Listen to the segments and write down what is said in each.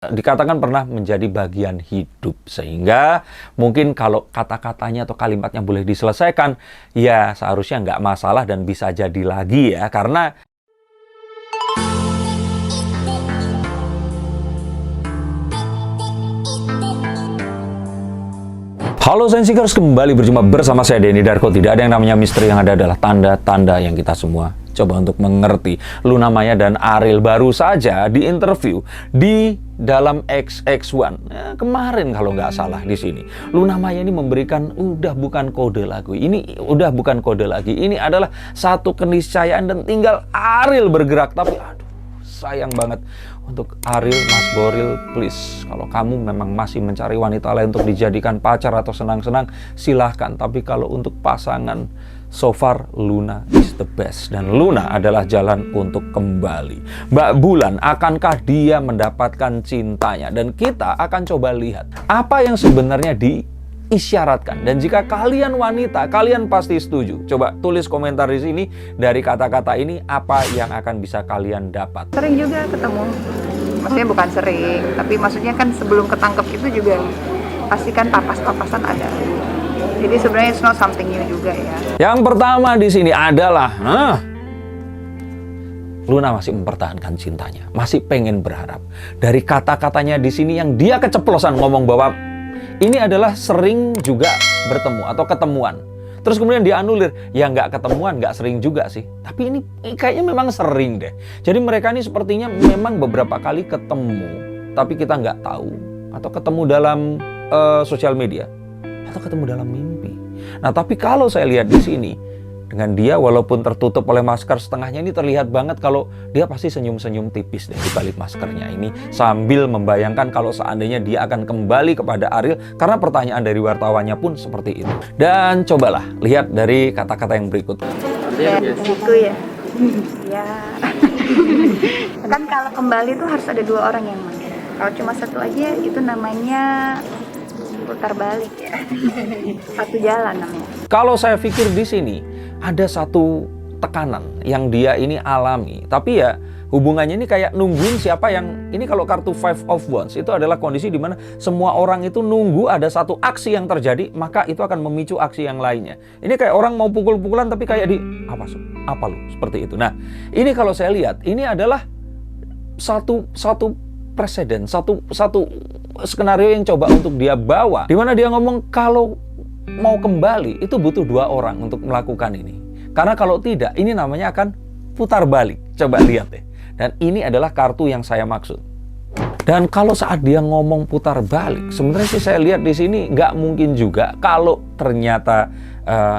dikatakan pernah menjadi bagian hidup, sehingga mungkin kalau kata-katanya atau kalimatnya boleh diselesaikan, ya seharusnya nggak masalah dan bisa jadi lagi ya, karena halo Sensikers, kembali berjumpa bersama saya Denny Darko. Tidak ada yang namanya misteri, yang ada adalah tanda-tanda yang kita semua coba untuk mengerti. Luna Maya dan Ariel baru saja diinterview di dalam XX1 kemarin kalau nggak salah di sini. Luna Maya ini memberikan udah bukan kode lagi. Ini adalah satu keniscayaan dan tinggal Ariel bergerak. Tapi aduh, sayang banget untuk Ariel, Mas Boril, please, kalau kamu memang masih mencari wanita lain untuk dijadikan pacar atau senang-senang, silahkan. Tapi kalau untuk pasangan, so far Luna is the best. Dan Luna adalah jalan untuk kembali. Mbak Bulan, akankah dia mendapatkan cintanya? Dan kita akan coba lihat apa yang sebenarnya diisyaratkan. Dan jika kalian wanita, kalian pasti setuju. Coba tulis komentar di sini, dari kata-kata ini apa yang akan bisa kalian dapat. Sering juga ketemu, maksudnya bukan sering, tapi maksudnya kan sebelum ketangkep itu juga pasti kan papas-papasan ada. Jadi sebenarnya it's not something new juga ya. Yang pertama di sini adalah Luna masih mempertahankan cintanya, masih pengen berharap. Dari kata-katanya di sini yang dia keceplosan ngomong bahwa ini adalah sering juga bertemu atau ketemuan. Terus kemudian dia anulir, ya nggak ketemuan, nggak sering juga sih. Tapi ini kayaknya memang sering deh. Jadi mereka ini sepertinya memang beberapa kali ketemu, tapi kita nggak tahu. Atau ketemu dalam sosial media, atau ketemu dalam mimpi. Nah, tapi kalau saya lihat di sini, dengan dia walaupun tertutup oleh masker setengahnya, ini terlihat banget kalau dia pasti senyum-senyum tipis deh di balik maskernya ini, sambil membayangkan kalau seandainya dia akan kembali kepada Ariel, karena pertanyaan dari wartawannya pun seperti itu. Dan cobalah lihat dari kata-kata yang berikut. Ya, gitu ya. Ya. Kan kalau kembali tuh harus ada dua orang yang main. Kalau cuma satu aja itu namanya putar balik ya. Satu jalan namanya. Kalau saya pikir di sini ada satu tekanan yang dia ini alami, tapi ya hubungannya ini kayak nungguin siapa yang ini. Kalau kartu Five of Wands itu adalah kondisi di mana semua orang itu nunggu ada satu aksi yang terjadi, maka itu akan memicu aksi yang lainnya. Ini kayak orang mau pukul-pukulan tapi kayak apa lu seperti itu. Nah, ini kalau saya lihat ini adalah satu presiden, satu skenario yang coba untuk dia bawa, di mana dia ngomong kalau mau kembali itu butuh dua orang untuk melakukan ini. Karena kalau tidak, ini namanya akan putar balik. Coba lihat deh. Dan ini adalah kartu yang saya maksud. Dan kalau saat dia ngomong putar balik, sebenarnya sih saya lihat di sini nggak mungkin juga kalau ternyata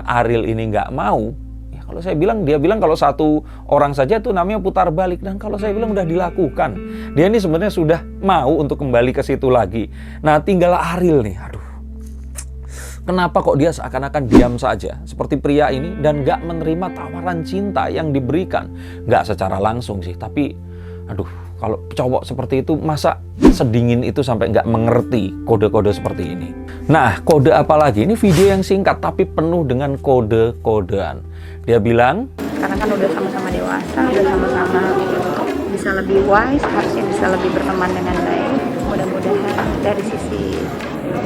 Ariel ini nggak mau. Ya, kalau saya bilang, dia bilang kalau satu orang saja itu namanya putar balik. Dan kalau saya bilang udah dilakukan. Dia ini sebenarnya sudah mau untuk kembali ke situ lagi. Nah, tinggal Ariel nih. Aduh. Kenapa kok dia seakan-akan diam saja seperti pria ini dan gak menerima tawaran cinta yang diberikan? Gak secara langsung sih, tapi aduh, kalau cowok seperti itu masa sedingin itu sampai gak mengerti kode-kode seperti ini. Nah, kode apa lagi? Ini video yang singkat tapi penuh dengan kode-kodean. Dia bilang, karena kan udah sama-sama dewasa, udah sama-sama bisa lebih wise, harusnya bisa lebih berteman dengan baik. Mudah-mudahan dari sisi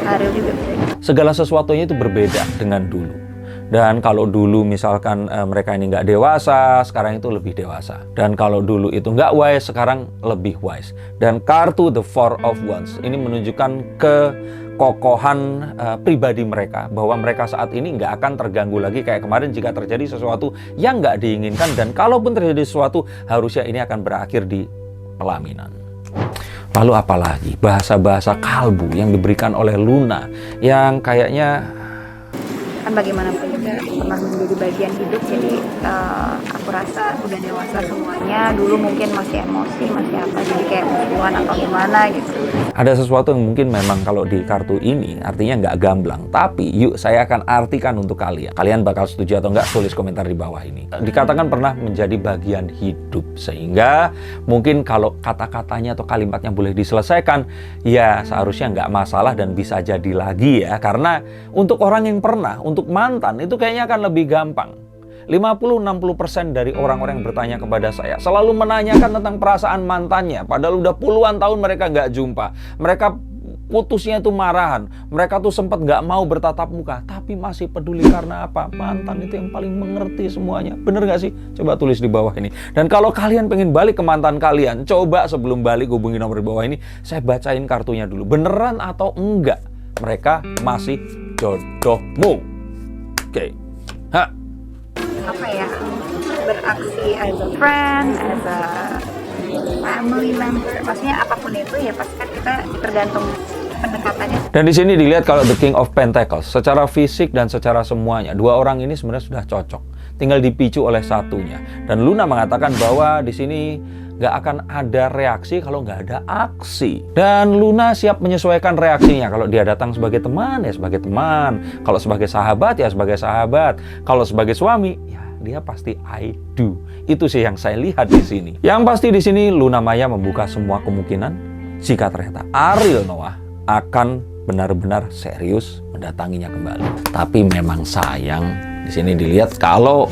Ariel juga. Segala sesuatunya itu berbeda dengan dulu. Dan kalau dulu misalkan mereka ini nggak dewasa, sekarang itu lebih dewasa. Dan kalau dulu itu nggak wise, sekarang lebih wise. Dan kartu The Four of Wands ini menunjukkan kekokohan pribadi mereka, bahwa mereka saat ini nggak akan terganggu lagi kayak kemarin jika terjadi sesuatu yang nggak diinginkan. Dan kalaupun terjadi sesuatu, harusnya ini akan berakhir di pelaminan. Lalu apalagi bahasa-bahasa kalbu yang diberikan oleh Luna yang kayaknya kan bagaimanapun juga pernah menjadi bagian hidup, jadi aku rasa udah dewasa semuanya. Dulu mungkin masih emosi, masih apa, jadi kayak musuhan atau gimana gitu. Ada sesuatu yang mungkin memang kalau di kartu ini artinya nggak gamblang, tapi yuk saya akan artikan untuk kalian. Kalian bakal setuju atau nggak, tulis komentar di bawah ini. Dikatakan pernah menjadi bagian hidup, sehingga mungkin kalau kata-katanya atau kalimatnya boleh diselesaikan, ya seharusnya nggak masalah dan bisa jadi lagi ya. Karena untuk orang yang pernah, untuk mantan itu kayaknya akan lebih gampang. 50-60% dari orang-orang yang bertanya kepada saya selalu menanyakan tentang perasaan mantannya. Padahal udah puluhan tahun mereka nggak jumpa. Mereka putusnya itu marahan. Mereka tuh sempat nggak mau bertatap muka. Tapi masih peduli karena apa? Mantan itu yang paling mengerti semuanya. Bener nggak sih? Coba tulis di bawah ini. Dan kalau kalian pengen balik ke mantan kalian, coba sebelum balik hubungi nomor di bawah ini. Saya bacain kartunya dulu. Beneran atau enggak mereka masih jodohmu? Oke. Apa ya, beraksi as a friend, as a family member, maksudnya apapun itu ya pasti kan kita tergantung pendekatannya. Dan di sini dilihat kalau The King of Pentacles, secara fisik dan secara semuanya, dua orang ini sebenarnya sudah cocok. Tinggal dipicu oleh satunya. Dan Luna mengatakan bahwa di sini nggak akan ada reaksi kalau nggak ada aksi. Dan Luna siap menyesuaikan reaksinya. Kalau dia datang sebagai teman, ya sebagai teman. Kalau sebagai sahabat, ya sebagai sahabat. Kalau sebagai suami, ya dia pasti I do. Itu sih yang saya lihat di sini. Yang pasti di sini Luna Maya membuka semua kemungkinan jika ternyata Ariel Noah akan benar-benar serius mendatanginya kembali. Tapi memang sayang di sini dilihat kalau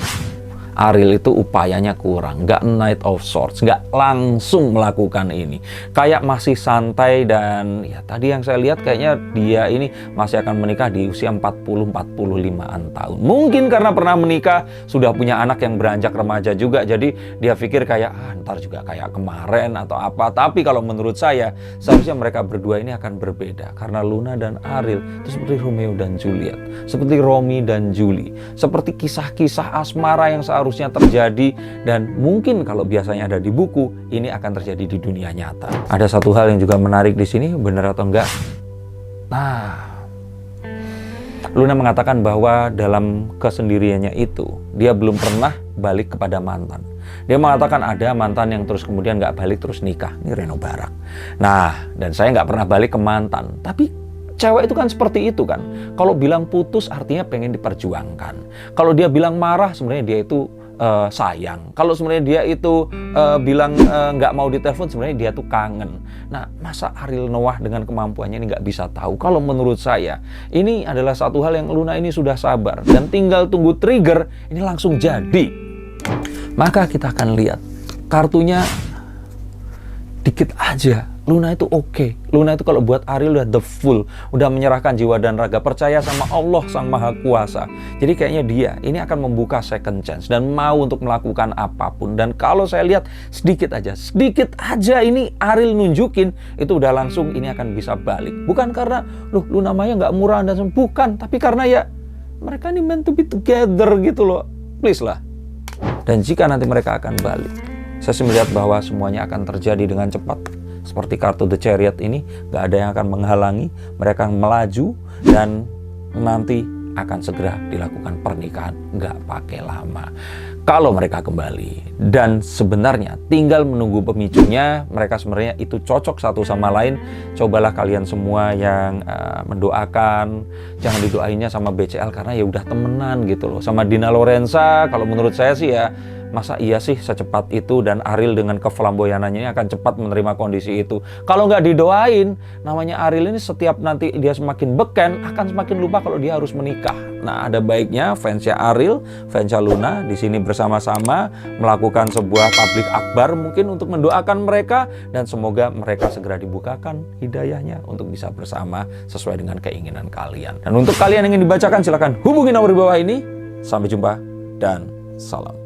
Ariel itu upayanya kurang, nggak Knight of Swords, nggak langsung melakukan ini. Kayak masih santai dan ya tadi yang saya lihat kayaknya dia ini masih akan menikah di usia 40-45an tahun. Mungkin karena pernah menikah, sudah punya anak yang beranjak remaja juga, jadi dia pikir kayak ntar juga kayak kemarin atau apa. Tapi kalau menurut saya, seharusnya mereka berdua ini akan berbeda. Karena Luna dan Ariel itu seperti Romeo dan Juliet, seperti Romi dan Julie, seperti kisah-kisah asmara yang harusnya terjadi dan mungkin kalau biasanya ada di buku, ini akan terjadi di dunia nyata. Ada satu hal yang juga menarik di sini, benar atau enggak? Nah, Luna mengatakan bahwa dalam kesendiriannya itu, dia belum pernah balik kepada mantan. Dia mengatakan ada mantan yang terus kemudian nggak balik terus nikah. Ini Reno Barak. Nah, dan saya nggak pernah balik ke mantan. Tapi cewek itu kan seperti itu kan. Kalau bilang putus artinya pengen diperjuangkan. Kalau dia bilang marah sebenarnya dia itu sayang. Kalau sebenarnya dia itu bilang nggak mau ditelepon sebenarnya dia tuh kangen. Nah, masa Ariel Noah dengan kemampuannya ini nggak bisa tahu? Kalau menurut saya ini adalah satu hal yang Luna ini sudah sabar dan tinggal tunggu trigger ini langsung jadi. Maka kita akan lihat kartunya dikit aja. Luna itu oke. Luna itu kalau buat Ariel udah the full, udah menyerahkan jiwa dan raga, percaya sama Allah Sang Maha Kuasa. Jadi kayaknya dia ini akan membuka second chance dan mau untuk melakukan apapun. Dan kalau saya lihat sedikit aja ini Ariel nunjukin itu udah langsung ini akan bisa balik. Bukan karena Luna Maya nggak murah dan bukan, tapi karena ya mereka ini meant to be together gitu loh. Please lah. Dan jika nanti mereka akan balik, saya sih melihat bahwa semuanya akan terjadi dengan cepat. Seperti kartu The Chariot ini, gak ada yang akan menghalangi. Mereka akan melaju dan nanti akan segera dilakukan pernikahan. Gak pakai lama. Kalau mereka kembali. Dan sebenarnya tinggal menunggu pemicunya. Mereka sebenarnya itu cocok satu sama lain. Cobalah kalian semua yang mendoakan. Jangan didoainnya sama BCL karena ya udah temenan gitu loh. Sama Dina Lorenza, kalau menurut saya sih ya, masa iya sih secepat itu dan Ariel dengan keflamboyanannya akan cepat menerima kondisi itu. Kalau nggak didoain, namanya Ariel ini setiap nanti dia semakin beken, akan semakin lupa kalau dia harus menikah. Nah, ada baiknya fansnya Ariel, fansnya Luna di sini bersama-sama melakukan sebuah tablik akbar mungkin untuk mendoakan mereka dan semoga mereka segera dibukakan hidayahnya untuk bisa bersama sesuai dengan keinginan kalian. Dan untuk kalian yang ingin dibacakan silahkan hubungi nomor di bawah ini. Sampai jumpa dan salam.